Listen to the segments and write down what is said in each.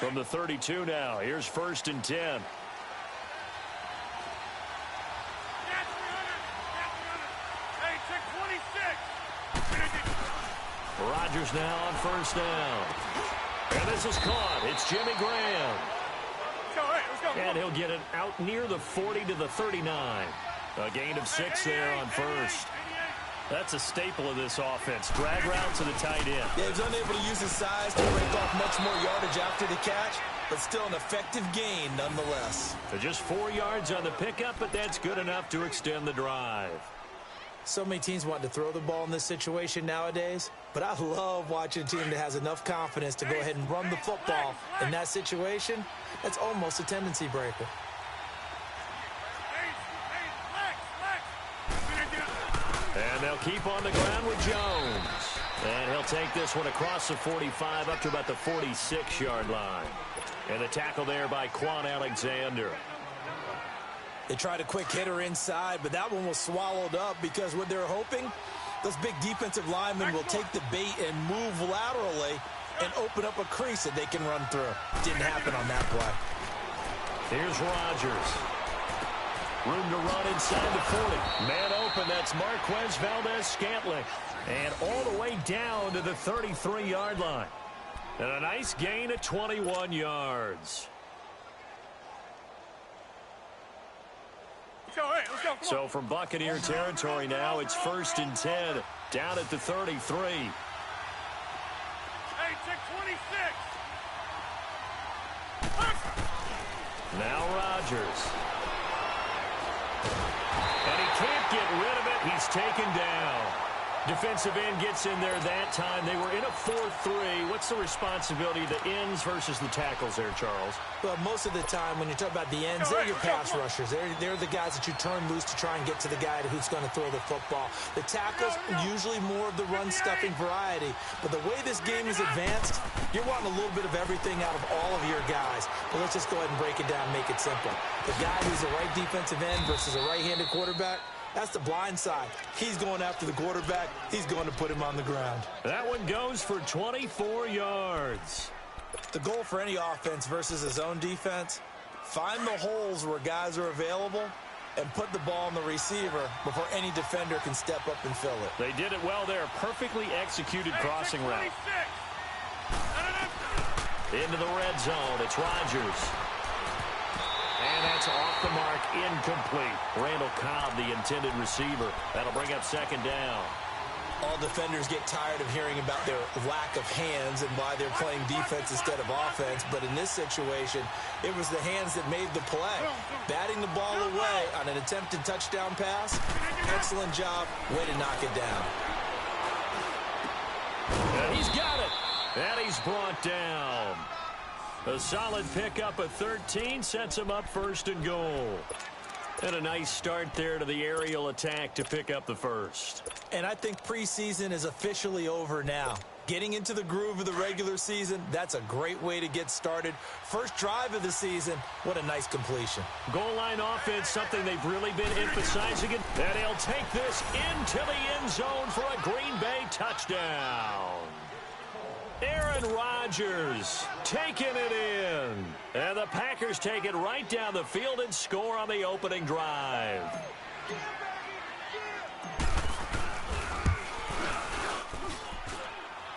From the 32 now, here's 1st and 10. Rodgers now on 1st down. And this is caught. It's Jimmy Graham. And he'll get it out near the 40 to the 39. A gain of 6 there on 1st. That's a staple of this offense. Drag route to the tight end. Yeah, he's unable to use his size to break off much more yardage after the catch, but still an effective gain nonetheless. So just 4 yards on the pickup, but that's good enough to extend the drive. So many teams want to throw the ball in this situation nowadays, but I love watching a team that has enough confidence to go ahead and run the football. In that situation, that's almost a tendency breaker. And they'll keep on the ground with Jones. And he'll take this one across the 45 up to about the 46-yard line. And a tackle there by Quan Alexander. They tried a quick hitter inside, but that one was swallowed up because what they're hoping, those big defensive linemen will take the bait and move laterally and open up a crease that they can run through. Didn't happen on that play. Here's Rodgers. Room to run inside the 40. Man open, that's Marquez Valdez-Scantling. And all the way down to the 33-yard line. And a nice gain of 21 yards. So from Buccaneer territory now, it's 1st and 10 down at the 33. Hey, check 26. Now Rodgers. And he can't get rid of it. He's taken down. Defensive end gets in there that time. They were in a 4-3. What's the responsibility of the ends versus the tackles there, Charles? Well, most of the time when you talk about the ends, they're your pass rushers. They're the guys that you turn loose to try and get to the guy who's going to throw the football. The tackles, usually more of the run-stuffing variety. But the way this game is advanced, you're wanting a little bit of everything out of all of your guys. But let's just go ahead and break it down and make it simple. The guy who's a right defensive end versus a right-handed quarterback, that's the blind side. He's going after the quarterback. He's going to put him on the ground. That one goes for 24 yards. The goal for any offense versus his own defense, find the holes where guys are available and put the ball on the receiver before any defender can step up and fill it. They did it well there. Perfectly executed crossing route. Into the red zone. It's Rodgers. And that's off the mark, incomplete. Randall Cobb, the intended receiver. That'll bring up 2nd down. All defenders get tired of hearing about their lack of hands and why they're playing defense instead of offense. But in this situation, it was the hands that made the play. Batting the ball away on an attempted touchdown pass. Excellent job. Way to knock it down. And he's got it. And he's brought down. A solid pickup of 13 sets him up 1st and goal. And a nice start there to the aerial attack to pick up the 1st. And I think preseason is officially over now. Getting into the groove of the regular season, that's a great way to get started. First drive of the season, what a nice completion. Goal line offense, something they've really been emphasizing. And he'll take this into the end zone for a Green Bay touchdown. Aaron Rodgers taking it in. And the Packers take it right down the field and score on the opening drive.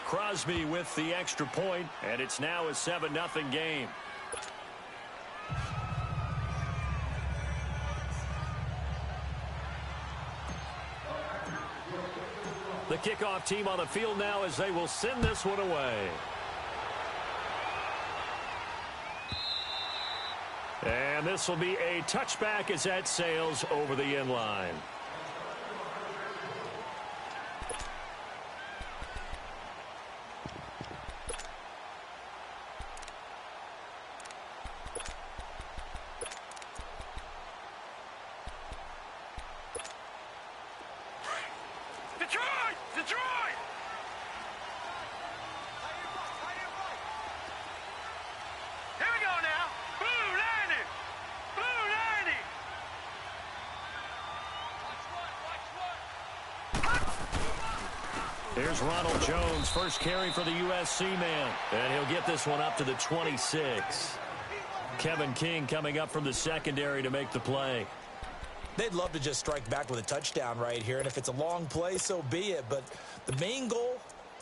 Crosby with the extra point, and it's now a 7-0 game. The kickoff team on the field now as they will send this one away. And this will be a touchback as that sails over the end line. Here's Ronald Jones, first carry for the USC man. And he'll get this one up to the 26. Kevin King coming up from the secondary to make the play. They'd love to just strike back with a touchdown right here, and if it's a long play, so be it. But the main goal,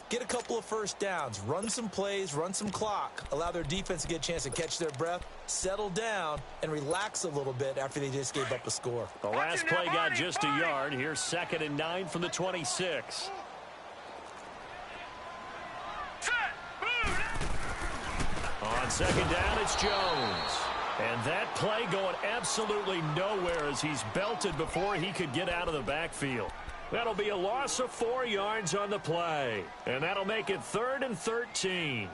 get a couple of first downs, run some plays, run some clock, allow their defense to get a chance to catch their breath, settle down, and relax a little bit after they just gave up a score. The last play got just a yard. Here's 2nd and 9 from the 26. On 2nd down, it's Jones. And that play going absolutely nowhere as he's belted before he could get out of the backfield. That'll be a loss of 4 yards on the play. And that'll make it 3rd and 13.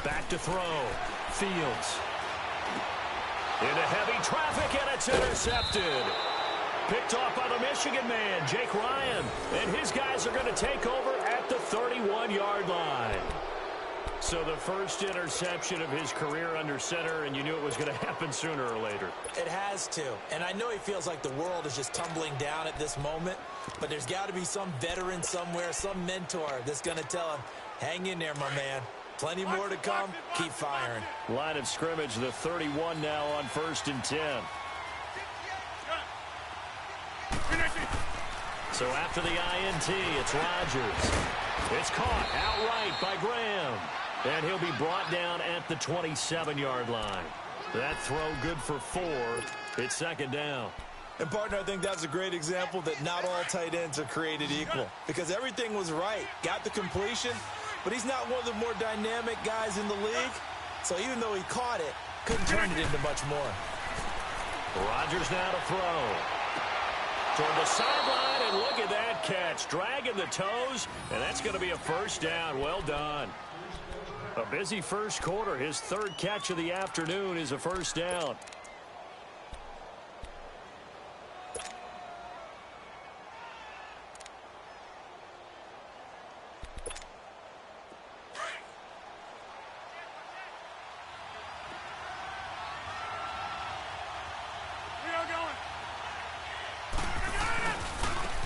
Back to throw. Fields. Into heavy traffic, and it's intercepted. Picked off by the Michigan man, Jake Ryan. And his guys are going to take over at the 31-yard line. So the first interception of his career under center, and you knew it was going to happen sooner or later. It has to. And I know he feels like the world is just tumbling down at this moment, but there's got to be some veteran somewhere, some mentor that's going to tell him, hang in there, my man. Plenty more to come. Keep firing. Line of scrimmage, the 31 now on 1st and 10. So after the INT, it's Rodgers. It's caught outright by Graham. And he'll be brought down at the 27-yard line. That throw good for 4. It's 2nd down. And, partner, I think that's a great example that not all tight ends are created equal. Because everything was right. Got the completion. But he's not one of the more dynamic guys in the league. So even though he caught it, couldn't turn it into much more. Rodgers now to throw. Toward the sideline, and look at that catch. Dragging the toes, and that's going to be a 1st down. Well done. A busy first quarter. His 3rd catch of the afternoon is a 1st down.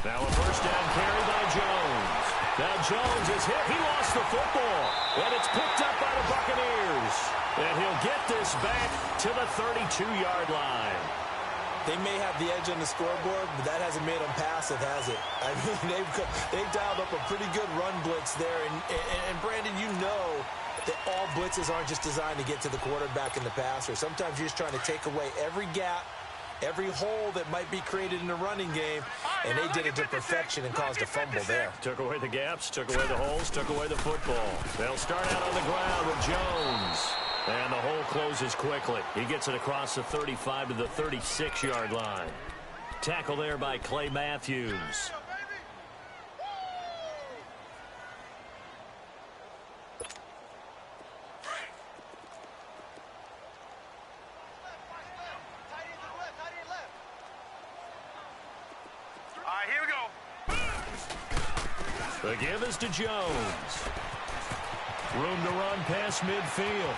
Now a 1st down carry by Jones. Now Jones is hit. He lost the football. And it's picked up by the Buccaneers. And he'll get this back to the 32-yard line. They may have the edge on the scoreboard, but that hasn't made them passive, has it? I mean, they've dialed up a pretty good run blitz there. And Brandon, you know that all blitzes aren't just designed to get to the quarterback in the passer. Sometimes you're just trying to take away every gap, every hole that might be created in the running game, and they did it to perfection and caused a fumble there. Took away the gaps, took away the holes, took away the football. They'll start out on the ground with Jones. And the hole closes quickly. He gets it across the 35 to the 36-yard line. Tackle there by Clay Matthews. The give is to Jones. Room to run past midfield.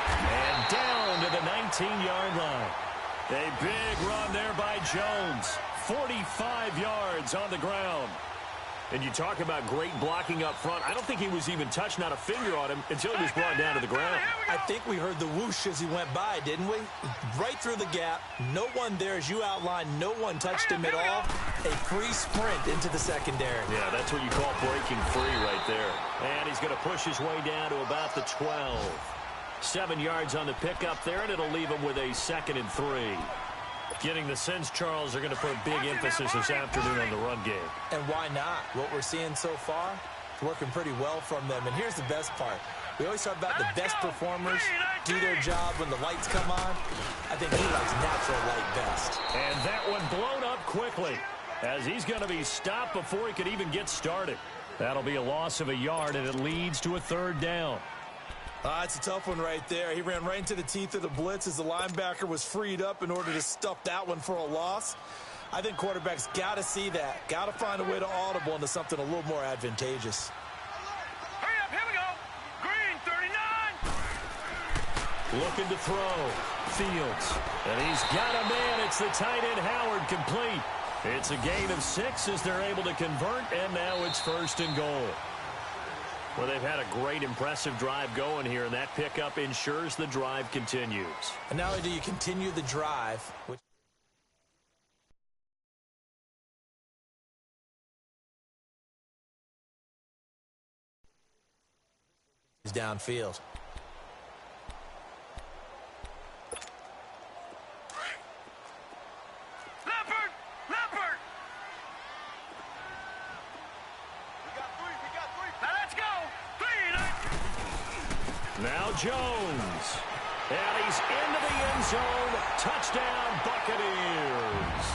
And down to the 19-yard line. A big run there by Jones. 45 yards on the ground. And you talk about great blocking up front. I don't think he was even touched, not a finger on him, until he was brought down to the ground. I think we heard the whoosh as he went by, didn't we? Right through the gap. No one there, as you outlined. No one touched him at all. A free sprint into the secondary. Yeah, that's what you call breaking free right there. And he's going to push his way down to about the 12. 7 yards on the pickup there, and it'll leave him with a 2nd and 3. Getting the sense, Charles, are going to put a big emphasis this afternoon on the run game. And why not? What we're seeing so far, working pretty well from them. And here's the best part. We always talk about the best performers do their job when the lights come on. I think he likes natural light best. And that one blown up quickly as he's going to be stopped before he could even get started. That'll be a loss of a yard, and it leads to a 3rd down. It's a tough one right there. He ran right into the teeth of the blitz as the linebacker was freed up in order to stuff that one for a loss. I think quarterbacks got to see that. Got to find a way to audible into something a little more advantageous. Hurry up, here we go. Green, 39. Looking to throw. Fields. And he's got a man. It's the tight end Howard, complete. It's a gain of 6 as they're able to convert, and now it's 1st and goal. Well, they've had a great, impressive drive going here, and that pickup ensures the drive continues. And not only do you continue the drive, which is downfield. Leopard. We got three. Now let's go. 3. Now Jones. And he's into the end zone. Touchdown, Buccaneers.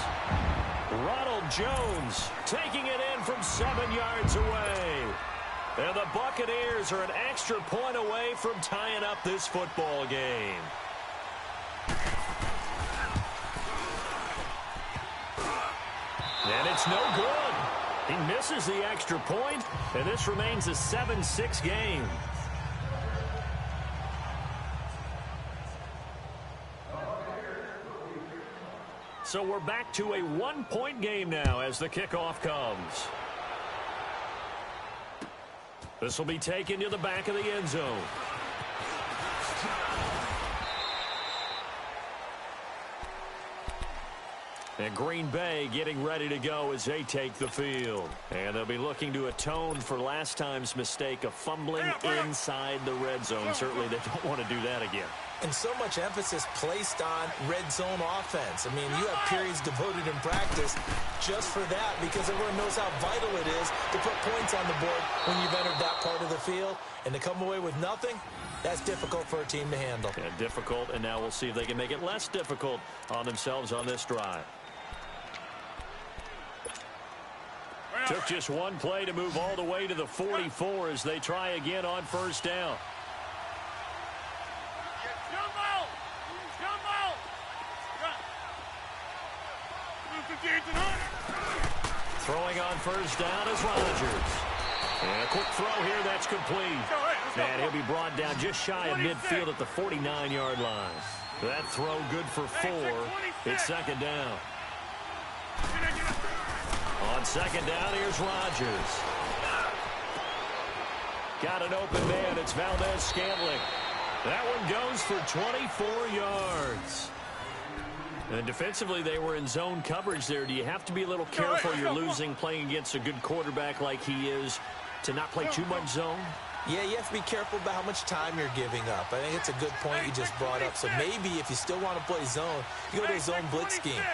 Ronald Jones taking it in from 7 yards away. And the Buccaneers are an extra point away from tying up this football game. And it's no good. He misses the extra point, and this remains a 7-6 game. So we're back to a 1-point game now as the kickoff comes. This will be taken to the back of the end zone. And Green Bay getting ready to go as they take the field. And they'll be looking to atone for last time's mistake of fumbling inside the red zone. Certainly they don't want to do that again. And so much emphasis placed on red zone offense. I mean, you have periods devoted in practice just for that because everyone knows how vital it is to put points on the board when you've entered that part of the field. And to come away with nothing, that's difficult for a team to handle. Yeah, difficult, and now we'll see if they can make it less difficult on themselves on this drive. Took just one play to move all the way to the 44 as they try again on 1st down. Throwing on 1st down is Rodgers. And a quick throw here, that's complete. And he'll be brought down just shy of midfield at the 49-yard line. That throw good for 4. It's 2nd down. On 2nd down, here's Rodgers. Got an open man. It's Valdez-Scantling. That one goes for 24 yards. And defensively, they were in zone coverage there. Do you have to be a little careful? You're losing playing against a good quarterback like he is to not play too much zone? Yeah, you have to be careful about how much time you're giving up. I think it's a good point you just brought up. So maybe if you still want to play zone, you go to a zone blitz scheme.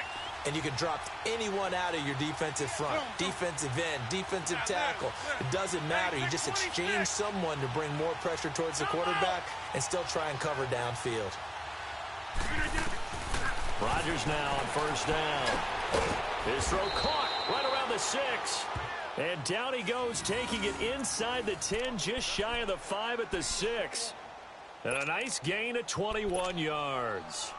And you can drop anyone out of your defensive front, defensive end, defensive tackle. It doesn't matter. You just exchange someone to bring more pressure towards the quarterback and still try and cover downfield. Rodgers now on 1st down. His throw caught right around the 6. And down he goes, taking it inside the 10, just shy of the 5 at the 6. And a nice gain of 21 yards.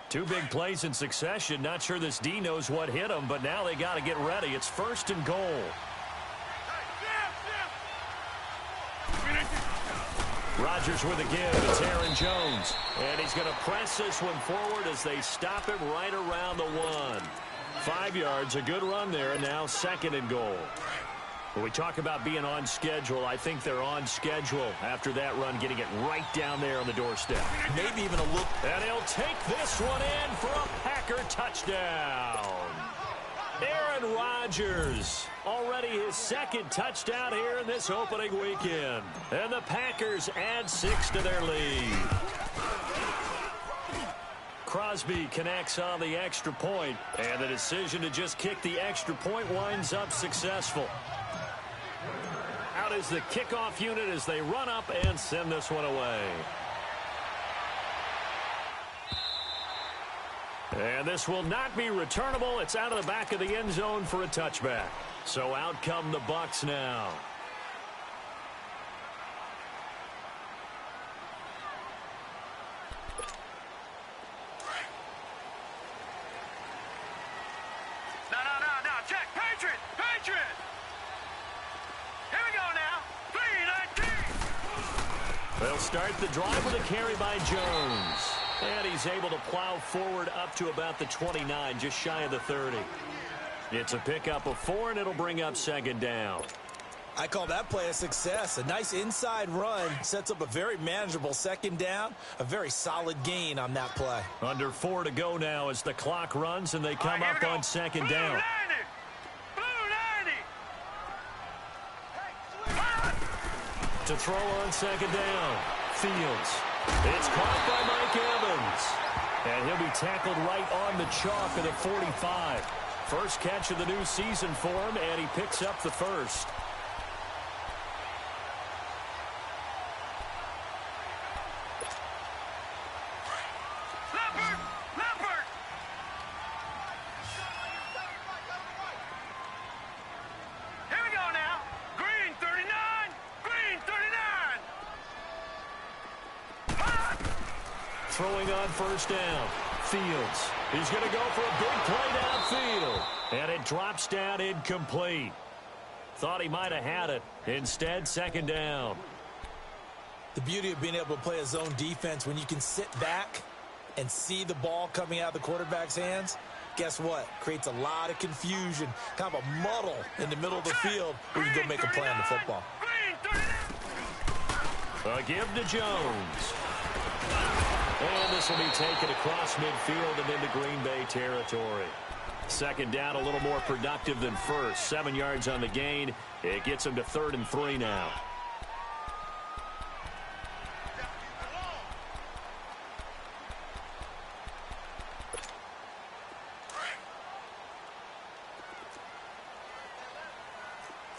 Two big plays in succession. Not sure this D knows what hit him, but now they got to get ready. It's 1st and goal. Rodgers with a give. It's Aaron Jones. And he's going to press this one forward as they stop him right around the 1. 5 yards, a good run there, and now 2nd and goal. When we talk about being on schedule, I think they're on schedule after that run, getting it right down there on the doorstep. Maybe even a look. And he'll take this one in for a Packer touchdown. Aaron Rodgers, already his 2nd touchdown here in this opening weekend. And the Packers add 6 to their lead. Crosby connects on the extra point, and the decision to just kick the extra point winds up successful. Out is the kickoff unit as they run up and send this one away. And this will not be returnable. It's out of the back of the end zone for a touchback. So out come the Bucs now. No. Check. Patriot. Here we go now. 3-19. They'll start the drive with a carry by Jones. And he's able to plow forward up to about the 29, just shy of the 30. It's a pickup of 4, and it'll bring up second down. I call that play a success. A nice inside run sets up a very manageable second down. A very solid gain on that play. Under 4 to go now as the clock runs, and they come up on second down. Blue 90. To throw on second down. Fields. It's caught by Mike Evans. And he'll be tackled right on the chalk at the 45. First catch of the new season for him, and he picks up the first. Leopard. Here we go now. Green 39. Throwing on first down. Fields. He's going to go for a big play downfield. And it drops down incomplete. Thought he might have had it. Instead, second down. The beauty of being able to play a zone defense when you can sit back and see the ball coming out of the quarterback's hands, guess what? Creates a lot of confusion, kind of a muddle in the middle of the field where you can go make a play on the football. A give to Jones. And this will be taken across midfield and into Green Bay territory. Second down, a little more productive than first. 7 yards on the gain. It gets him to 3rd and 3 now.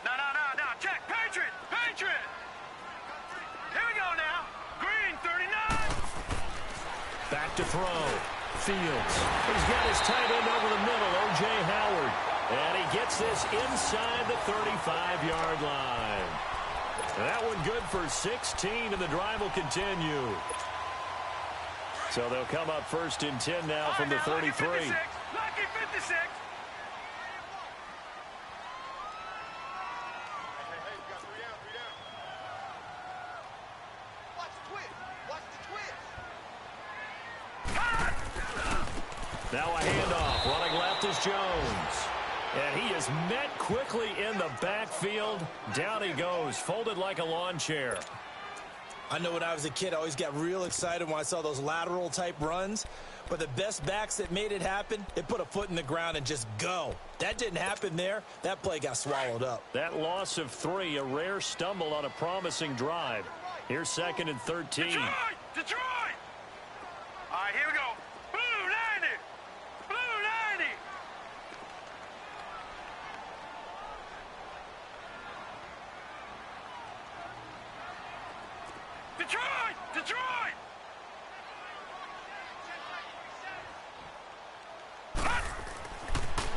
No. Check. Patriot. Here we go now. Green 39. Back to throw. Fields. He's got his tight end over the middle, O.J. Howard. And he gets this inside the 35-yard line. That one good for 16, and the drive will continue. So they'll come up 1st and 10 now from the 33. Lucky 56. Now a handoff. Running left is Jones. And he is met quickly in the backfield. Down he goes, folded like a lawn chair. I know when I was a kid, I always got real excited when I saw those lateral type runs. But the best backs that made it happen, they put a foot in the ground and just go. That didn't happen there. That play got swallowed up. That loss of 3, a rare stumble on a promising drive. Here's 2nd and 13. Detroit! All right, here we go. Blue 90. Detroit!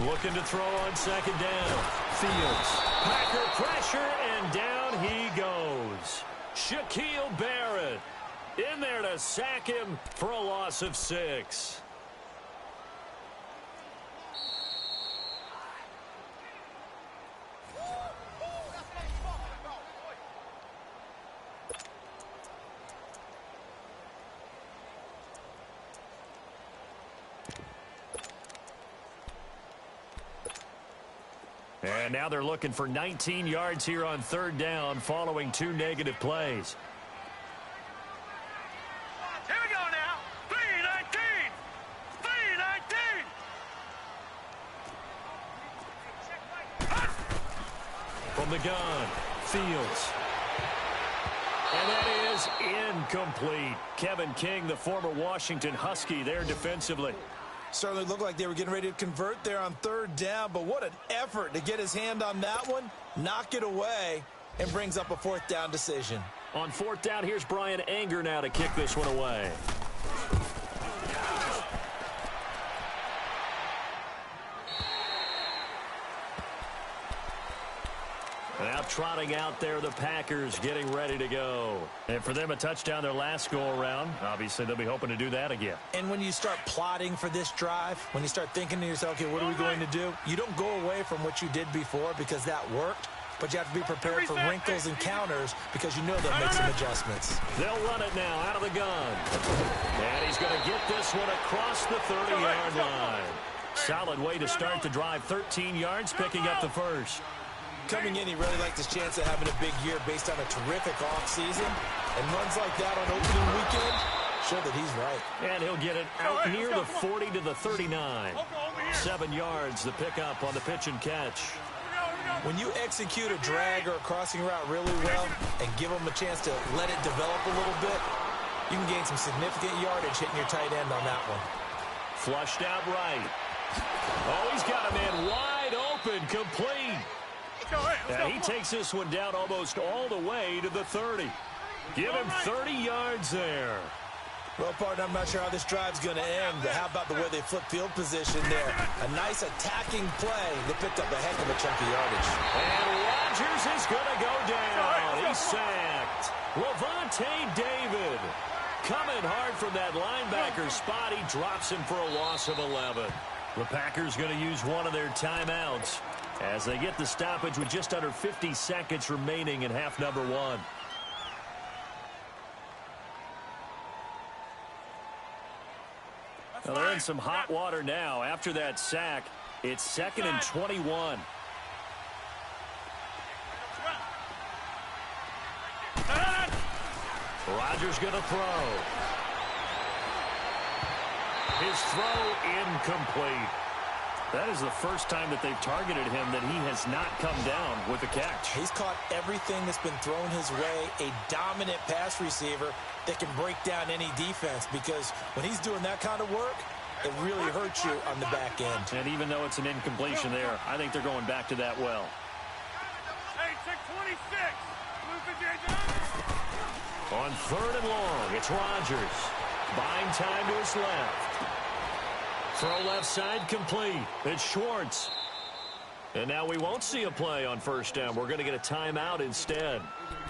Looking to throw on second down. Fields. Packer pressure, and down he goes. Shaquille Barrett in there to sack him for a loss of 6. And now they're looking for 19 yards here on 3rd down following 2 negative plays. Here we go now. 3-19. From the gun, Fields. And that is incomplete. Kevin King, the former Washington Husky, there defensively. Certainly looked like they were getting ready to convert there on 3rd down, but what an effort to get his hand on that one, knock it away, and brings up a 4th down decision. On 4th down, here's Brian Anger now to kick this one away. Now trotting out there, the Packers getting ready to go. And for them, a touchdown their last go-around. Obviously, they'll be hoping to do that again. And when you start plotting for this drive, when you start thinking to yourself, okay, what are we going to do? You don't go away from what you did before because that worked, but you have to be prepared for wrinkles and counters because you know they'll make some adjustments. They'll run it now out of the gun. And he's going to get this one across the 30-yard line. Solid way to start the drive. 13 yards, picking up the first. Coming in, he really liked his chance of having a big year based on a terrific offseason. And runs like that on opening weekend show that he's right. And he'll get it out near the 40 to the 39. 7 yards, the pickup on the pitch and catch. When you execute a drag or a crossing route really well and give them a chance to let it develop a little bit, you can gain some significant yardage hitting your tight end on that one. Flushed out right. Oh, he's got a man wide open, complete. And he takes this one down almost all the way to the 30. Give him 30 yards there. Well, partner, I'm not sure how this drive's going to end, but how about the way they flip field position there? A nice attacking play. They picked up a heck of a chunk of yardage. And Rodgers is going to go down. He's sacked. Levante David coming hard from that linebacker spot. He drops him for a loss of 11. The Packers going to use one of their timeouts as they get the stoppage with just under 50 seconds remaining in half number one. Well, they're in some hot water now. After that sack, it's 2nd and 21. Rodgers going to throw. His throw incomplete. That is the first time that they've targeted him that he has not come down with a catch. He's caught everything that's been thrown his way. A dominant pass receiver that can break down any defense, because when he's doing that kind of work, it really hurts you on the back end. And even though it's an incompletion there, I think they're going back to that well. Hey, 626. On 3rd and long, it's Rodgers. Buying time to his left. Throw left side complete. It's Schwartz. And now we won't see a play on 1st down. We're going to get a timeout instead,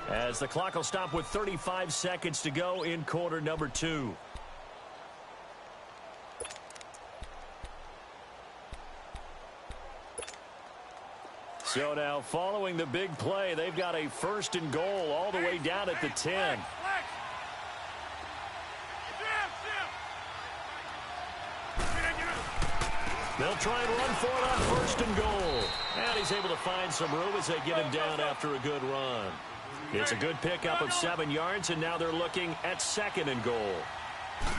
as the clock will stop with 35 seconds to go in quarter number 2. So now, following the big play, they've got a 1st and goal all the way down at the 10. They'll try and run for it on 1st and goal. And he's able to find some room as they get him down after a good run. It's a good pickup of 7 yards, and now they're looking at 2nd and goal.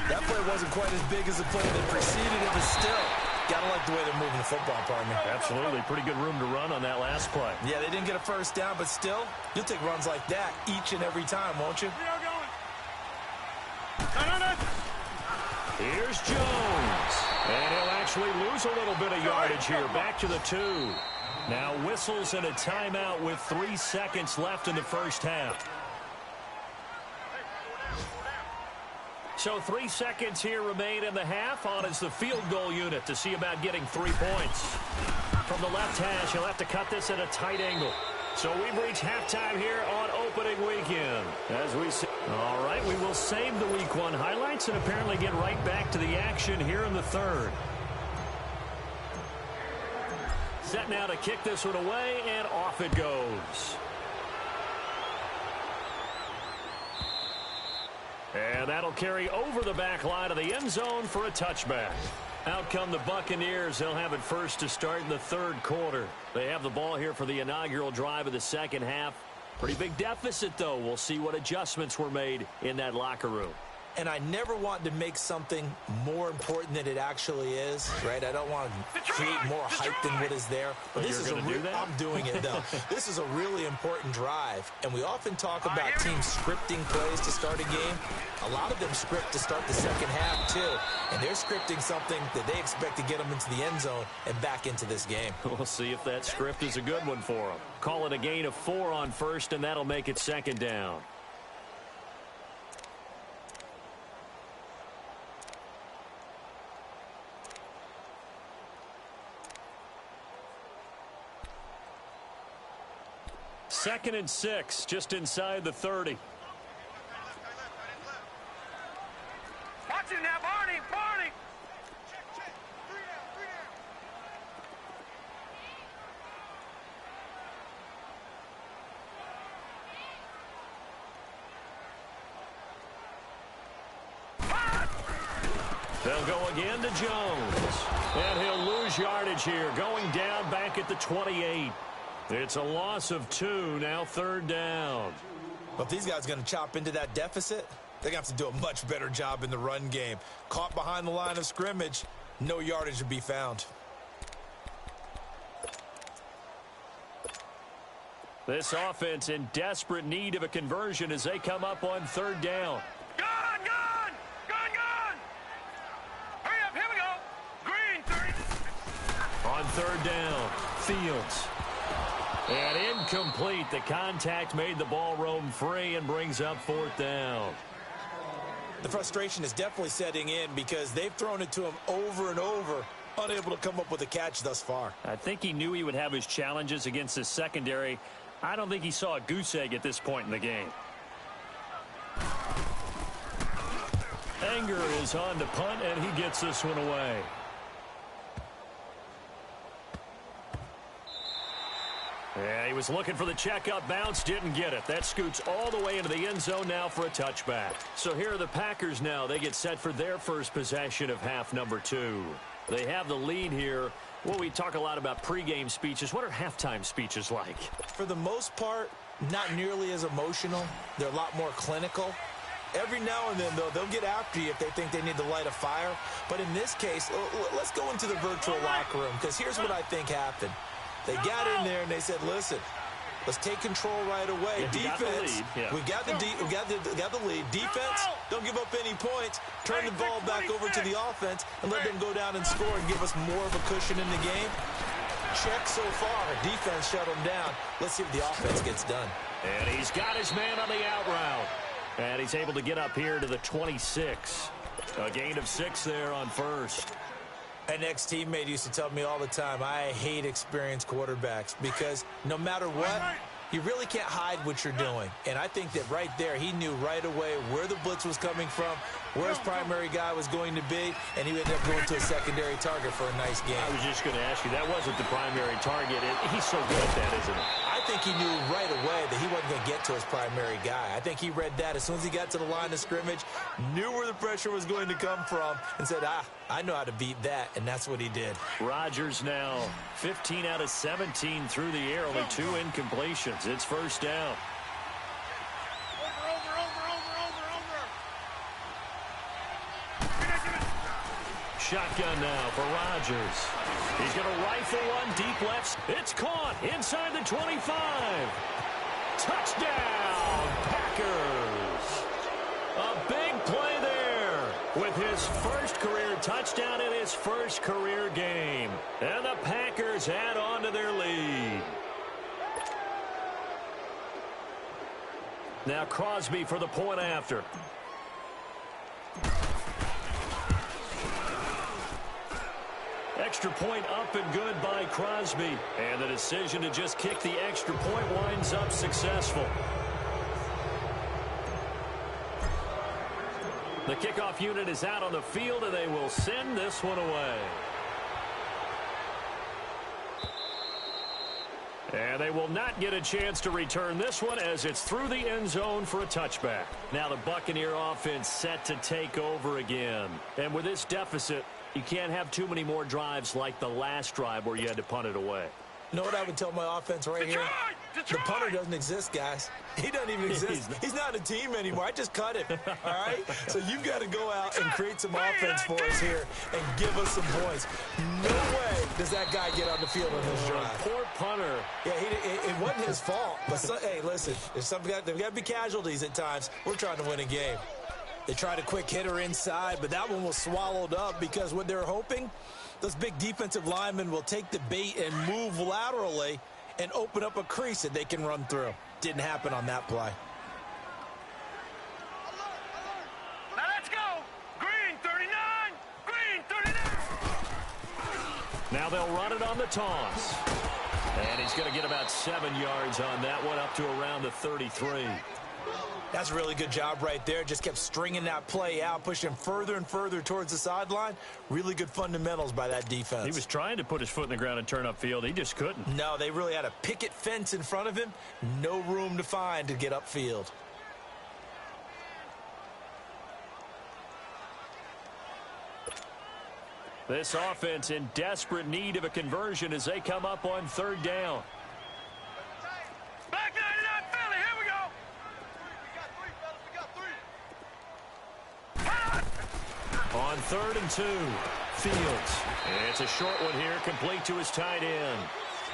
That play wasn't quite as big as the play that preceded it, but still, gotta like the way they're moving the football, partner. Absolutely. Pretty good room to run on that last play. Yeah, they didn't get a 1st down, but still, you'll take runs like that each and every time, won't you? Here's Jones. And he'll actually lose a little bit of yardage here. Back to the 2. Now whistles and a timeout with 3 seconds left in the 1st half. So 3 seconds here remain in the half. On is the field goal unit to see about getting 3 points. From the left hash, he'll have to cut this at a tight angle. So we've reached halftime here on opening weekend. As we see, all right, we will save the week 1 highlights and apparently get right back to the action here in the 3rd. Set now to kick this one away, and off it goes. And that'll carry over the back line of the end zone for a touchback. Out come the Buccaneers. They'll have it first to start in the 3rd quarter. They have the ball here for the inaugural drive of the 2nd half. Pretty big deficit, though. We'll see what adjustments were made in that locker room. And I never want to make something more important than it actually is, right? I don't want to create more hype than what is there. But this is I'm doing it, though. This is a really important drive. And we often talk about teams scripting plays to start a game. A lot of them script to start the 2nd half, too. And they're scripting something that they expect to get them into the end zone and back into this game. We'll see if that script is a good one for them. Call it a gain of 4 on 1st, and that'll make it 2nd down. 2nd and 6, just inside the 30. Watch it now, Barney, Barney. They'll go again to Jones. And he'll lose yardage here, going down back at the 28. It's a loss of 2, now 3rd down. But if these guys are going to chop into that deficit, they're going to have to do a much better job in the run game. Caught behind the line of scrimmage, no yardage to be found. This offense in desperate need of a conversion as they come up on 3rd down. Gun! Hurry up, here we go. Green, 30. On 3rd down, Fields. And incomplete. The contact made the ball roam free and brings up 4th down. The frustration is definitely setting in because they've thrown it to him over and over, unable to come up with a catch thus far. I think he knew he would have his challenges against his secondary. I don't think he saw a goose egg at this point in the game. Anger is on to punt, and he gets this one away. Yeah, he was looking for the checkup bounce, didn't get it. That scoots all the way into the end zone now for a touchback. So here are the Packers now. They get set for their first possession of half number 2. They have the lead here. Well, we talk a lot about pregame speeches. What are halftime speeches like? For the most part, not nearly as emotional. They're a lot more clinical. Every now and then, though, they'll get after you if they think they need to light a fire. But in this case, let's go into the virtual locker room, because here's what I think happened. They got in there and they said, listen, let's take control right away. Defense, we got the lead. Defense, don't give up any points. Turn the ball back over to the offense and let them go down and score and give us more of a cushion in the game. Check so far. Defense shut them down. Let's see if the offense gets done. And he's got his man on the out route. And he's able to get up here to the 26. A gain of 6 there on 1st. An ex-teammate used to tell me all the time, I hate experienced quarterbacks because no matter what, you really can't hide what you're doing. And I think that right there, he knew right away where the blitz was coming from, where his primary guy was going to be, and he ended up going to a secondary target for a nice game. I was just going to ask you, that wasn't the primary target. He's so good at that, isn't he? I think he knew right away that he wasn't going to get to his primary guy. I think he read that as soon as he got to the line of scrimmage, knew where the pressure was going to come from, and said, I know how to beat that, and that's what he did. Rodgers now 15 out of 17 through the air, only 2 incompletions. It's 1st down. Shotgun now for Rodgers. He's going to rifle one deep left. It's caught inside the 25. Touchdown, Packers. A big play there with his first career touchdown in his first career game. And the Packers add on to their lead. Now Crosby for the point after. Extra point up and good by Crosby. And the decision to just kick the extra point winds up successful. The kickoff unit is out on the field, and they will send this one away. And they will not get a chance to return this one as it's through the end zone for a touchback. Now the Buccaneer offense set to take over again. And with this deficit, you can't have too many more drives like the last drive where you had to punt it away. You know what I would tell my offense right here? The punter doesn't exist, guys. He doesn't even exist. He's not a team anymore. I just cut him, all right? So you've got to go out and create some offense for us here and give us some points. No way does that guy get on the field on this drive. Poor punter. Yeah, it wasn't his fault. But, hey, listen, there's got to be casualties at times. We're trying to win a game. They tried a quick hitter inside, but that one was swallowed up because what they're hoping, those big defensive linemen will take the bait and move laterally and open up a crease that they can run through. Didn't happen on that play. Now let's go. Green 39. Green 39. Now they'll run it on the toss. And he's going to get about 7 yards on that one, up to around the 33. That's a really good job right there. Just kept stringing that play out, pushing him further and further towards the sideline. Really good fundamentals by that defense. He was trying to put his foot in the ground and turn upfield. He just couldn't. No, they really had a picket fence in front of him. No room to find to get upfield. This offense in desperate need of a conversion as they come up on 3rd down. Back 99, Philly, here we go. On 3rd and 2, Fields. It's a short one here, complete to his tight end.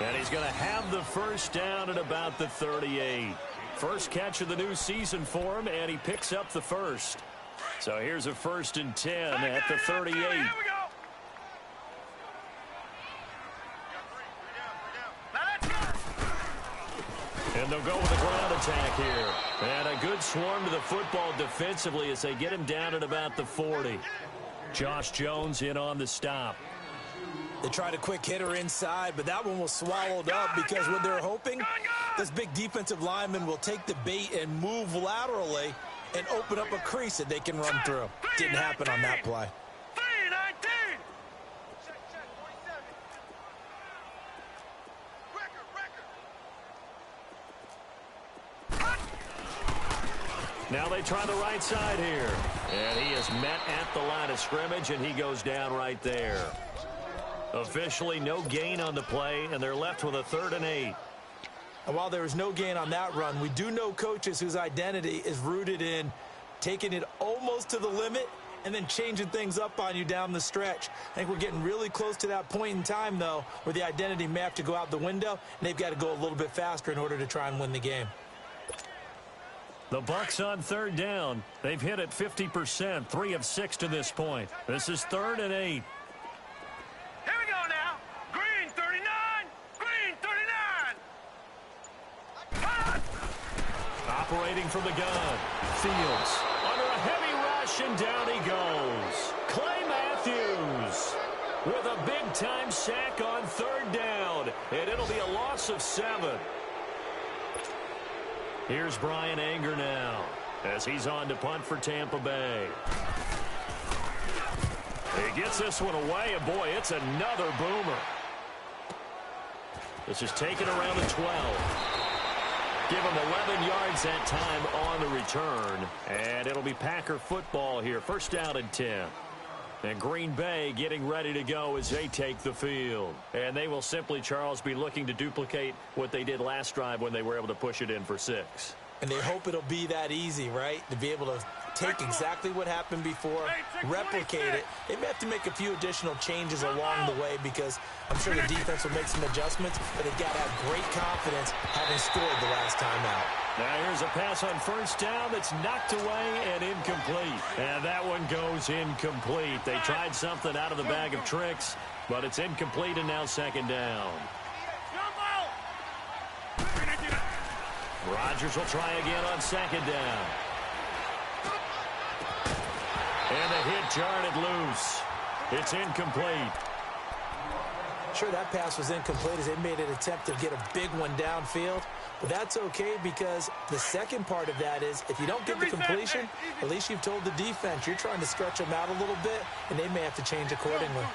And he's going to have the first down at about the 38. First catch of the new season for him, and he picks up the first. So here's a 1st and 10 at the 38. Here we go. And they'll go with a ground attack here. And a good swarm to the football defensively as they get him down at about the 40. Josh Jones in on the stop. They tried a quick hitter inside, but that one was swallowed up because what they're hoping, this big defensive lineman will take the bait and move laterally and open up a crease that they can run through. Didn't happen on that play. 319. Now they try the right side here. And he is met at the line of scrimmage, and he goes down right there. Officially no gain on the play, and they're left with a 3rd and 8. And while there was no gain on that run, we do know coaches whose identity is rooted in taking it almost to the limit and then changing things up on you down the stretch. I think we're getting really close to that point in time, though, where the identity may have to go out the window, and they've got to go a little bit faster in order to try and win the game. The Bucs on 3rd down. They've hit it 50%, 3 of 6 to this point. This is 3rd and 8. Here we go now. Green 39. Green 39. Operating from the gun. Fields under a heavy rush, and down he goes. Clay Matthews with a big-time sack on 3rd down. And it'll be a loss of 7. Here's Brian Anger now as he's on to punt for Tampa Bay. He gets this one away, and boy, it's another boomer. This is taken around the 12. Give him 11 yards that time on the return, and it'll be Packer football here. 1st down and 10. And Green Bay getting ready to go as they take the field. And they will simply, Charles, be looking to duplicate what they did last drive when they were able to push it in for 6. And they hope it'll be that easy, right? To be able to take exactly what happened before, replicate it. They may have to make a few additional changes along the way because I'm sure the defense will make some adjustments, but they've got to have great confidence having scored the last time out. Now here's a pass on 1st down that's knocked away and incomplete. And that one goes incomplete. They tried something out of the bag of tricks, but it's incomplete, and now 2nd down. Rodgers will try again on 2nd down. And the hit jarred it loose. It's incomplete. Sure, that pass was incomplete as they made an attempt to get a big one downfield. But that's okay because the second part of that is if you don't get the completion, at least you've told the defense you're trying to stretch them out a little bit, and they may have to change accordingly.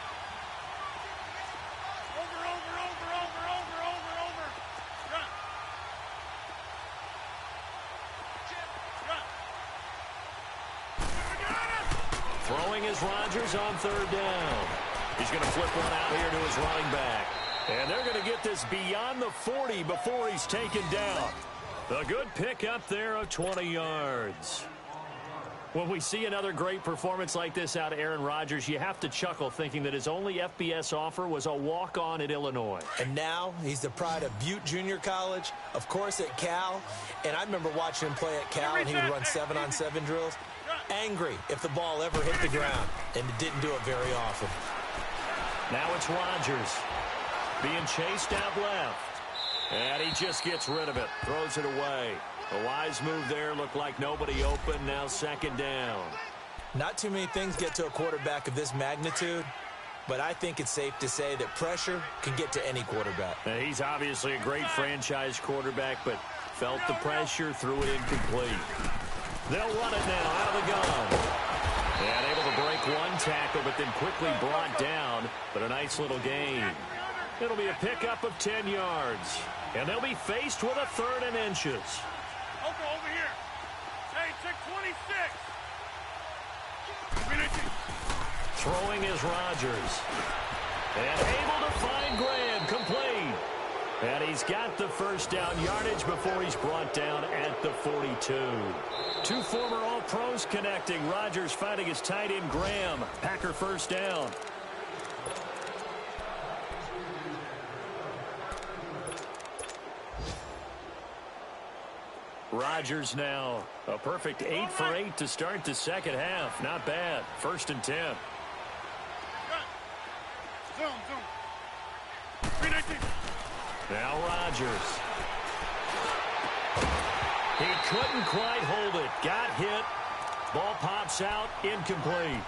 Throwing is Rodgers on 3rd down. He's going to flip one out here to his running back. And they're going to get this beyond the 40 before he's taken down. A good pick up there of 20 yards. When we see another great performance like this out of Aaron Rodgers, you have to chuckle thinking that his only FBS offer was a walk-on at Illinois. And now he's the pride of Butte Junior College, of course at Cal. And I remember watching him play at Cal, and he would run 7-on-7 drills. Angry if the ball ever hit the ground, and it didn't do it very often. Now it's Rodgers being chased out left. And he just gets rid of it, throws it away. A wise move there, looked like nobody open, now 2nd down. Not too many things get to a quarterback of this magnitude, but I think it's safe to say that pressure can get to any quarterback. He's obviously a great franchise quarterback, but felt the pressure, threw it incomplete. They'll run it now out of the gun. And able to break one tackle, but then quickly brought down. But a nice little gain. It'll be a pickup of 10 yards. And they'll be faced with a 3rd and inches. Over here. Hey, check 26. Throwing is Rodgers. And able to find Graham, complete. And he's got the first down yardage before he's brought down at the 42. Two former All-Pros connecting. Rodgers fighting his tight end Graham. Packer first down. Rodgers now a perfect 8 for 8 to start the second half. Not bad. 1st and 10. Zoom. 319. Now Rodgers. He couldn't quite hold it. Got hit. Ball pops out. Incomplete.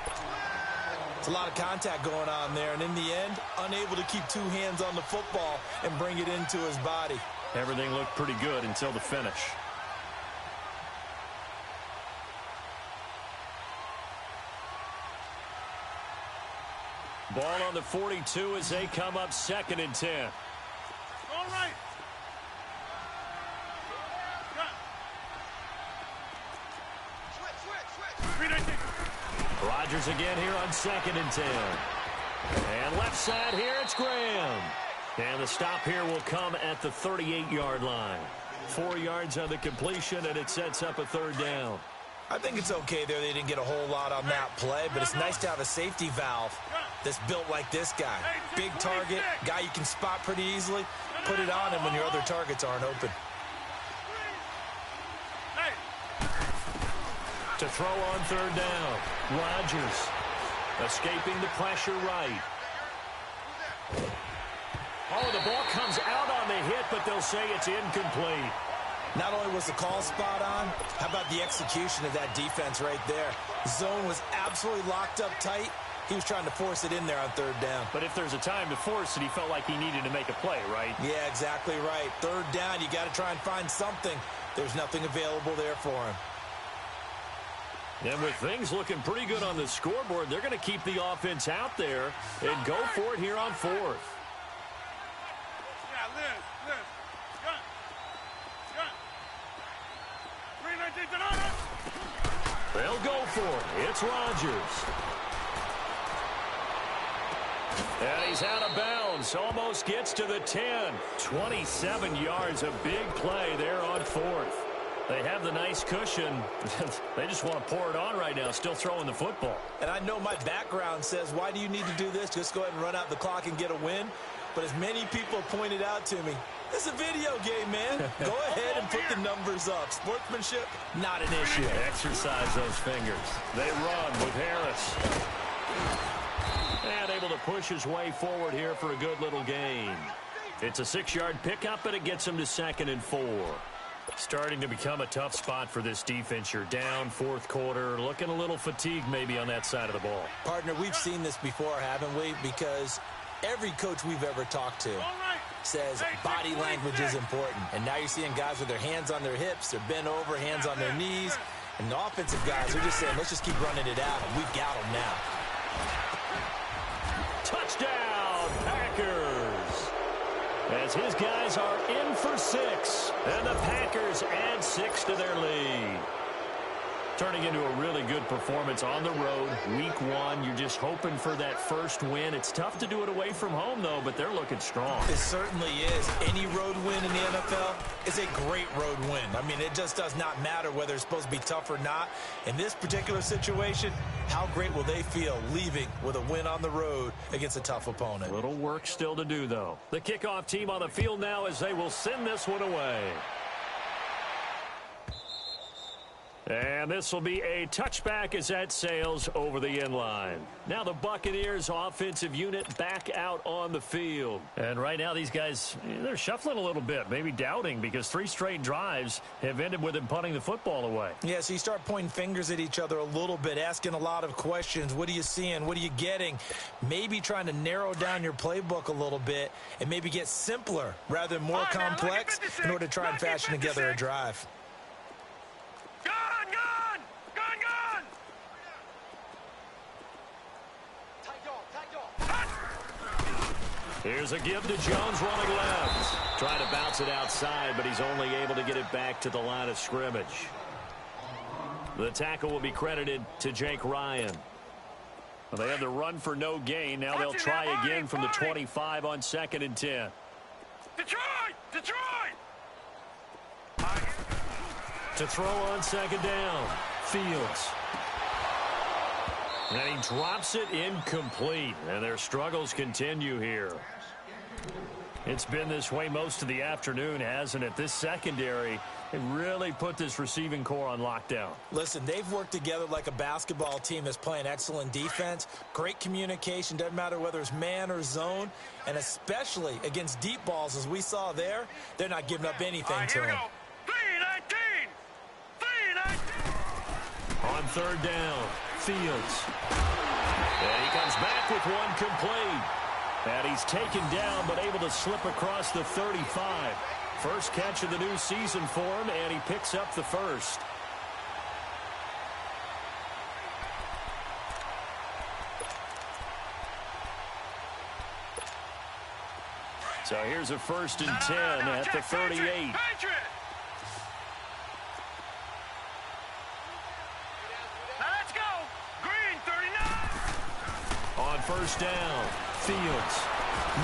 It's a lot of contact going on there, and in the end, unable to keep 2 hands on the football and bring it into his body. Everything looked pretty good until the finish. Ball on the 42 as they come up 2nd and 10. All right. Rodgers again here on 2nd and 10. And left side here, it's Graham. And the stop here will come at the 38-yard line. 4 yards on the completion, and it sets up a 3rd down. I think it's okay there. They didn't get a whole lot on that play, but it's nice to have a safety valve that's built like this guy. Big target, guy you can spot pretty easily. Put it on him when your other targets aren't open. To throw on 3rd down. Rodgers escaping the pressure right. Oh, the ball comes out on the hit, but they'll say it's incomplete. Not only was the call spot on, how about the execution of that defense right there? Zone was absolutely locked up tight. He was trying to force it in there on 3rd down. But if there's a time to force it, he felt like he needed to make a play, right? Yeah, exactly right. 3rd down, you got to try and find something. There's nothing available there for him. And with things looking pretty good on the scoreboard, they're going to keep the offense out there and go for it here on 4th. Yeah, Liz. Gun. 319. They'll go for it. It's Rodgers. And he's out of bounds. Almost gets to the 10. 27 yards. A big play there on 4th. They have the nice cushion. They just want to pour it on right now, still throwing the football. And I know my background says, why do you need to do this? Just go ahead and run out the clock and get a win. But as many people pointed out to me, it's a video game, man. Go ahead and put the numbers up. Sportsmanship, not an issue. Exercise those fingers. They run with Harris. And able to push his way forward here for a good little gain. It's a 6-yard pickup, and it gets him to 2nd and 4. Starting to become a tough spot for this defense. You're down 4th quarter, looking a little fatigued maybe on that side of the ball. Partner, we've seen this before, haven't we? Because every coach we've ever talked to says body language is important. And now you're seeing guys with their hands on their hips, they're bent over, hands on their knees. And the offensive guys are just saying, let's just keep running it out, and we've got them now. Touchdown, Packers! As his guys are in for 6, and the Packers add 6 to their lead. Turning into a really good performance on the road. Week 1, you're just hoping for that first win. It's tough to do it away from home, though, but they're looking strong. It certainly is. Any road win in the NFL is a great road win. I mean, it just does not matter whether it's supposed to be tough or not. In this particular situation, how great will they feel leaving with a win on the road against a tough opponent? Little work still to do, though. The kickoff team on the field now as they will send this one away. And this will be a touchback as that sails over the end line. Now the Buccaneers offensive unit back out on the field. And right now these guys, they're shuffling a little bit, maybe doubting, because 3 straight drives have ended with them punting the football away. Yeah, so you start pointing fingers at each other a little bit, asking a lot of questions. What are you seeing? What are you getting? Maybe trying to narrow down your playbook a little bit and maybe get simpler rather than more complex in order to try and fashion together a drive. Here's a give to Jones running left. Trying to bounce it outside, but he's only able to get it back to the line of scrimmage. The tackle will be credited to Jake Ryan. Well, they had the run for no gain. Now they'll try again from the 25 on 2nd and 10. Detroit! To throw on 2nd down. Fields. And he drops it incomplete. And their struggles continue here. It's been this way most of the afternoon, hasn't it? This secondary, they really put this receiving core on lockdown. Listen, they've worked together like a basketball team that's playing excellent defense. Great communication, doesn't matter whether it's man or zone. And especially against deep balls, as we saw there, they're not giving up anything to them. 3-19! On 3rd down, Fields. And he comes back with one complete. And he's taken down, but able to slip across the 35. First catch of the new season for him, and he picks up the first. So here's a 1st and 10 at the 38. Let's go! Green, 39! On 1st down, Fields.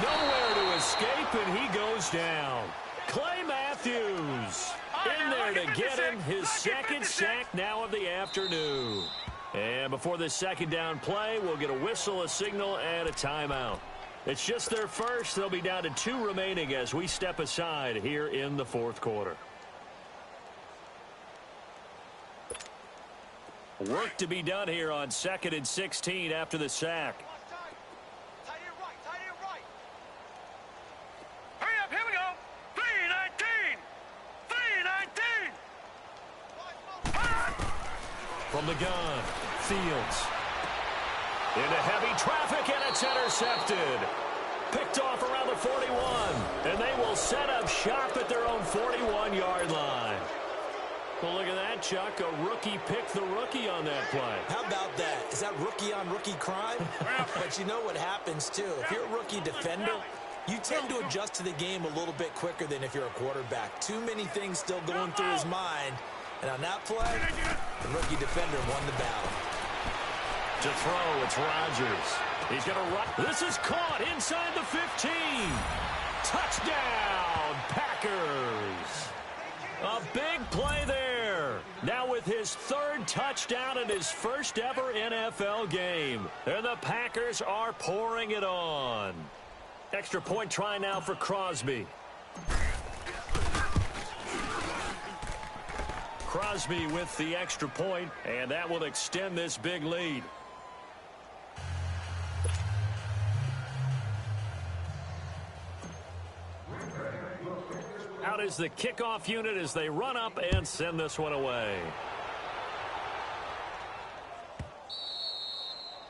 Nowhere to escape, and he goes down. Clay Matthews in there to get him his 2nd sack now of the afternoon. And before this 2nd down play, we'll get a whistle, a signal, and a timeout. It's just their first. They'll be down to 2 remaining as we step aside here in the 4th quarter. Work to be done here on 2nd and 16 after the sack. Hurry up, here we go! 3-19! 3-19! From the gun, Fields. Into heavy traffic, and it's intercepted. Picked off around the 41. And they will set up shop at their own 41-yard line. Well, look at that, Chuck. A rookie picked the rookie on that play. How about that? Is that rookie-on-rookie crime? But you know what happens, too. If you're a rookie defender, you tend to adjust to the game a little bit quicker than if you're a quarterback. Too many things still going through his mind. And on that play, the rookie defender won the battle. To throw, it's Rodgers. He's going to run. This is caught inside the 15. Touchdown, Packers. A big play there. Now with his 3rd touchdown in his first ever NFL game. And the Packers are pouring it on. Extra point try now for Crosby. Crosby with the extra point, and that will extend this big lead. Out is the kickoff unit as they run up and send this one away.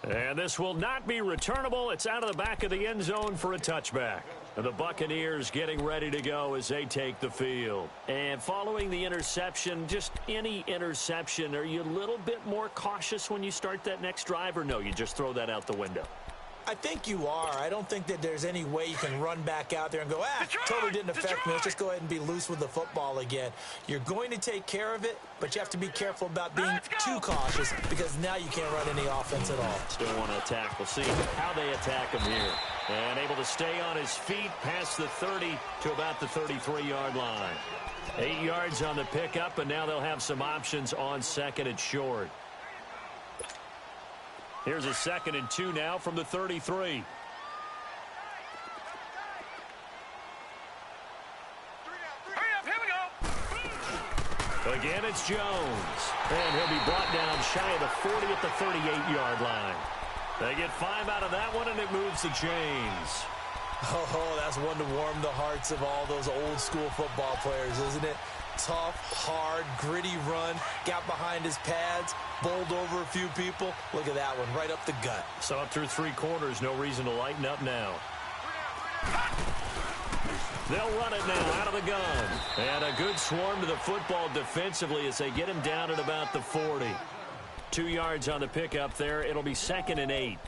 And this will not be returnable. It's out of the back of the end zone for a touchback. And the Buccaneers getting ready to go as they take the field. And following the interception, just any interception, are you a little bit more cautious when you start that next drive, or no, you just throw that out the window? I think you are. I don't think that there's any way you can run back out there and go, totally didn't affect me. Let's just go ahead and be loose with the football again. You're going to take care of it, but you have to be careful about being too cautious because now you can't run any offense at all. Still want to attack. We'll see how they attack him here. And able to stay on his feet past the 30 to about the 33-yard line. 8 yards on the pickup, and now they'll have some options on 2nd and short. Here's a 2nd and 2 now from the 33. Hurry up, here we go! Again, it's Jones. And he'll be brought down shy of the 40 at the 38-yard line. They get 5 out of that one, and it moves the chains. Oh, that's one to warm the hearts of all those old-school football players, isn't it? Tough, hard, gritty run, got behind his pads, bowled over a few people. Look at that one, right up the gut. So up through 3 quarters, no reason to lighten up now. They'll run it now out of the gun. And a good swarm to the football defensively as they get him down at about the 40. 2 yards on the pickup there. It'll be 2nd and 8.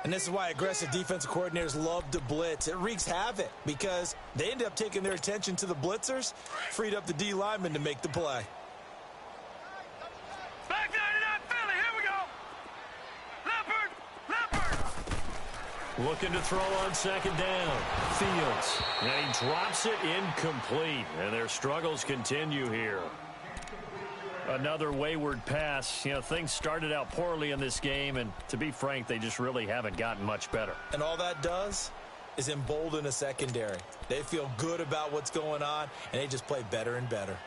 And this is why aggressive defensive coordinators love to blitz. It wreaks havoc because they end up taking their attention to the blitzers, freed up the D lineman to make the play. Back 99 Philly, here we go. Leopard. Looking to throw on 2nd down. Fields. And he drops it incomplete. And their struggles continue here. Another wayward pass. You know, things started out poorly in this game, and to be frank, they just really haven't gotten much better. And all that does is embolden a secondary. They feel good about what's going on, and they just play better and better.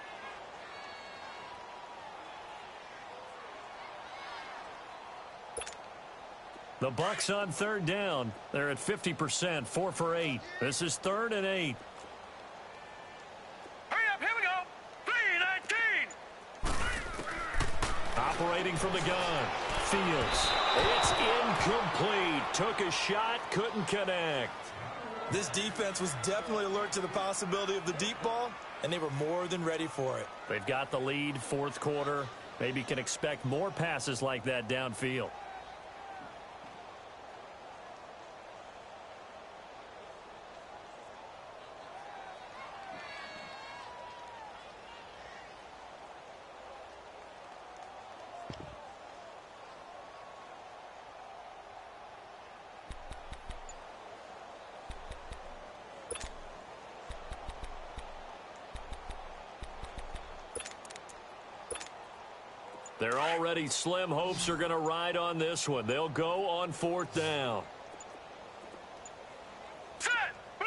The Bucs on 3rd down. They're at 50%, 4 for 8. This is 3rd and 8. Hurry up, here we go. 3-19. Operating from the gun. Fields. It's incomplete. Took a shot, couldn't connect. This defense was definitely alert to the possibility of the deep ball, and they were more than ready for it. They've got the lead, 4th quarter. Maybe can expect more passes like that downfield. They're already slim hopes are going to ride on this one. They'll go on 4th down. Set. Blue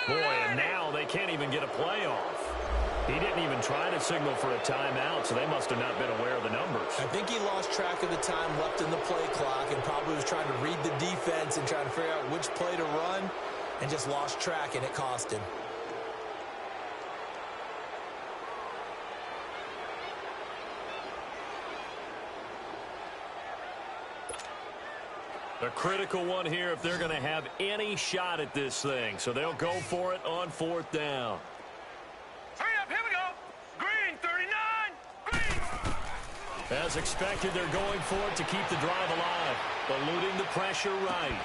90. Boy, and now they can't even get a play off. He didn't even try to signal for a timeout, so they must have not been aware of the numbers. I think he lost track of the time left in the play clock and probably was trying to read the defense and trying to figure out which play to run and just lost track, and it cost him. A critical one here if they're going to have any shot at this thing. So they'll go for it on 4th down. Hurry up, here we go. Green 39. Green. As expected, they're going for it to keep the drive alive. Eluding the pressure right.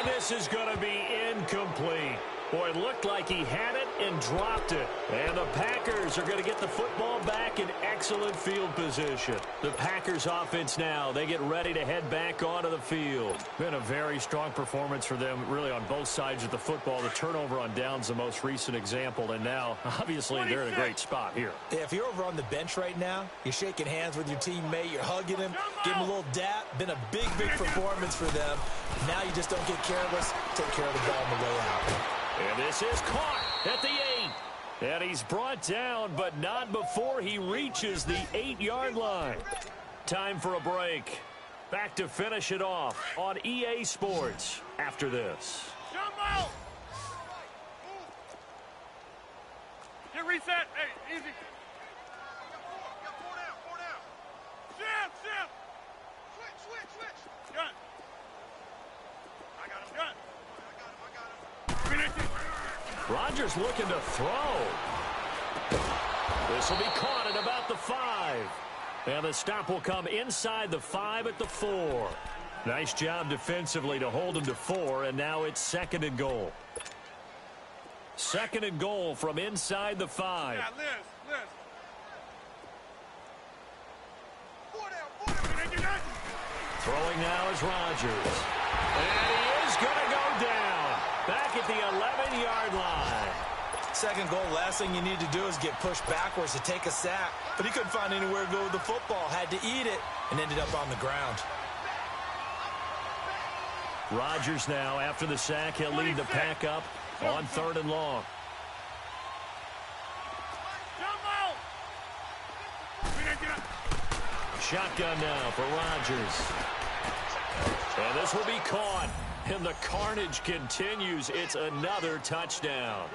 And this is going to be incomplete. Boy, it looked like he had it and dropped it. And the Packers are going to get the football back in excellent field position. The Packers offense now, they get ready to head back onto the field. Been a very strong performance for them, really on both sides of the football. The turnover on downs the most recent example, and now, obviously, they're in a great spot here. Yeah, if you're over on the bench right now, you're shaking hands with your teammate, you're hugging him, giving him a little dap. Been a big, big performance for them. Now you just don't get careless. Take care of the ball on the way out. And this is caught at the 8. And he's brought down, but not before he reaches the 8-yard line. Time for a break. Back to finish it off on EA Sports after this. Jumbo. Get reset. Hey, easy. Four down. Shift. Switch. Gun. I got him. Gun. Rodgers looking to throw. This will be caught at about the 5. And the stop will come inside the 5 at the 4. Nice job defensively to hold him to 4, and now it's 2nd and goal. 2nd and goal from inside the 5. Yeah, Liz. Throwing now is Rodgers. And he is going to go down. Back at the 11-yard line. 2nd goal, last thing you need to do is get pushed backwards to take a sack. But he couldn't find anywhere to go with the football. Had to eat it and ended up on the ground. Rodgers now, after the sack, he'll lead the pack up on 3rd and long. Jumbo. Shotgun now for Rodgers. And this will be caught. And the carnage continues. It's another touchdown.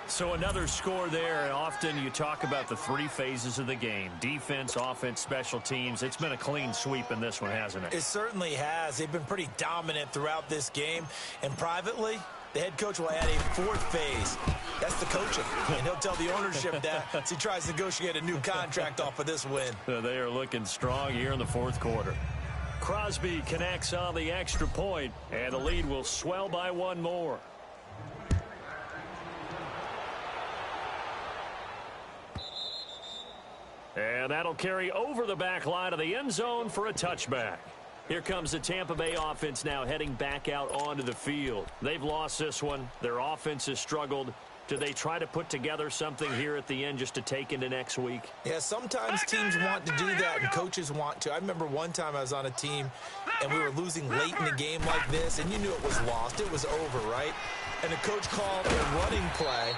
So another score there, and often you talk about the three phases of the game. Defense, offense, special teams. It's been a clean sweep in this one, hasn't it? It certainly has. They've been pretty dominant throughout this game. And privately, the head coach will add a fourth phase. That's the coaching. And he'll tell the ownership that as he tries to negotiate a new contract off of this win. They are looking strong here in the fourth quarter. Crosby connects on the extra point, and the lead will swell by one more. And that'll carry over the back line of the end zone for a touchback. Here comes the Tampa Bay offense now heading back out onto the field. They've lost this one. Their offense has struggled. Do they try to put together something here at the end just to take into next week? Yeah, sometimes teams want to do that and coaches want to. I remember one time I was on a team and we were losing late in the game like this, and you knew it was lost. It was over, right? And the coach called a running play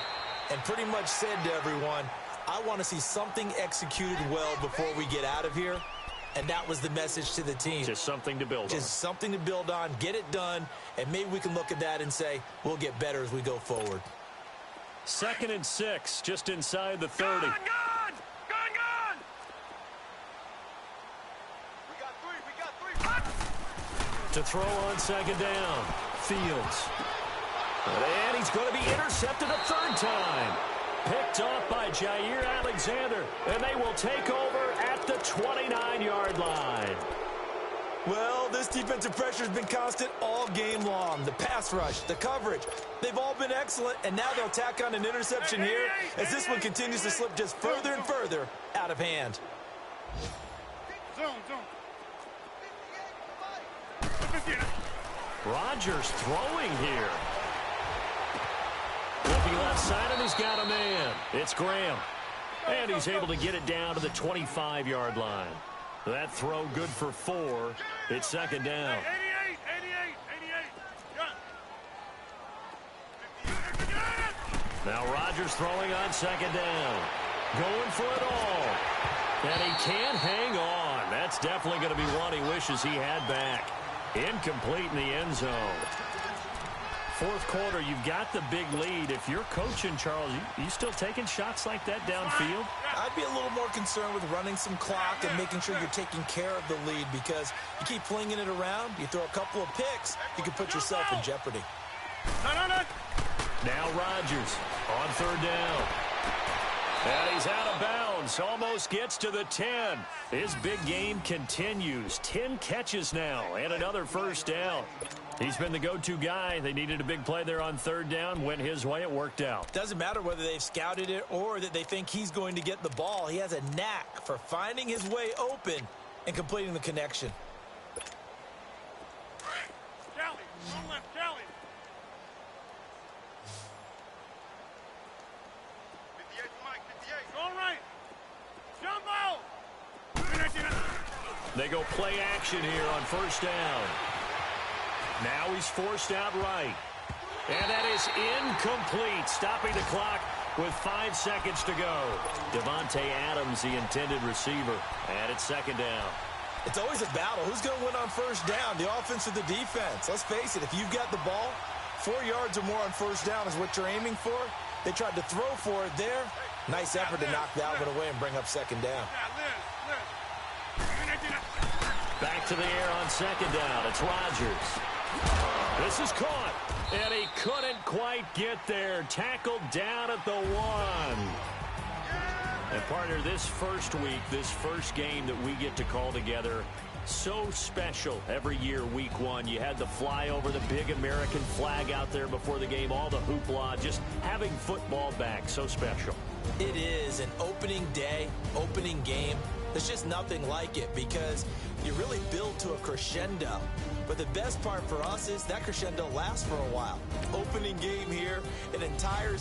and pretty much said to everyone, I want to see something executed well before we get out of here. And that was the message to the team. Just something to build on. Just something to build on, get it done, and maybe we can look at that and say, we'll get better as we go forward. 2nd and 6, just inside the 30. Gone! We got three. To throw on 2nd down, Fields. And he's going to be intercepted a third time. Picked off by Jair Alexander, and they will take over at the 29-yard line. Well, this defensive pressure has been constant all game long. The pass rush, the coverage, they've all been excellent, and now they'll tack on an interception here as this one continues to slip just further and further out of hand. Zone. Rodgers throwing here. Looking left side, and he's got a man. It's Graham. And he's able to get it down to the 25-yard line. That throw good for 4. It's 2nd down. 88. Now Rodgers throwing on 2nd down. Going for it all. And he can't hang on. That's definitely going to be one he wishes he had back. Incomplete in the end zone. Fourth quarter, you've got the big lead. If you're coaching, Charles, you still taking shots like that downfield? I'd be a little more concerned with running some clock and making sure you're taking care of the lead, because you keep flinging it around, you throw a couple of picks, you can put yourself in jeopardy. No. Now Rodgers on 3rd down. And he's out of bounds. Almost gets to the 10. His big game continues. 10 catches now and another first down. He's been the go-to guy. They needed a big play there on 3rd down. Went his way. It worked out. Doesn't matter whether they've scouted it or that they think he's going to get the ball. He has a knack for finding his way open and completing the connection. Callie, on left, Callie. 58, Mike, 58. All right. Jumbo. They go play action here on 1st down. Now he's forced out right. And that is incomplete. Stopping the clock with 5 seconds to go. Devontae Adams, the intended receiver. And it's 2nd down. It's always a battle. Who's going to win on 1st down, the offense or the defense? Let's face it, if you've got the ball, 4 yards or more on 1st down is what you're aiming for. They tried to throw for it there. Nice effort to knock that one away and bring up 2nd down. Back to the air on 2nd down. It's Rodgers. This is caught, and he couldn't quite get there. Tackled down at the 1. And partner, this first week, this first game that we get to call together, so special every year, week 1. You had the flyover, the big American flag out there before the game, all the hoopla, just having football back, so special. It is an opening day, opening game. There's just nothing like it because you really build to a crescendo. But the best part for us is that crescendo lasts for a while. Opening game here, an entire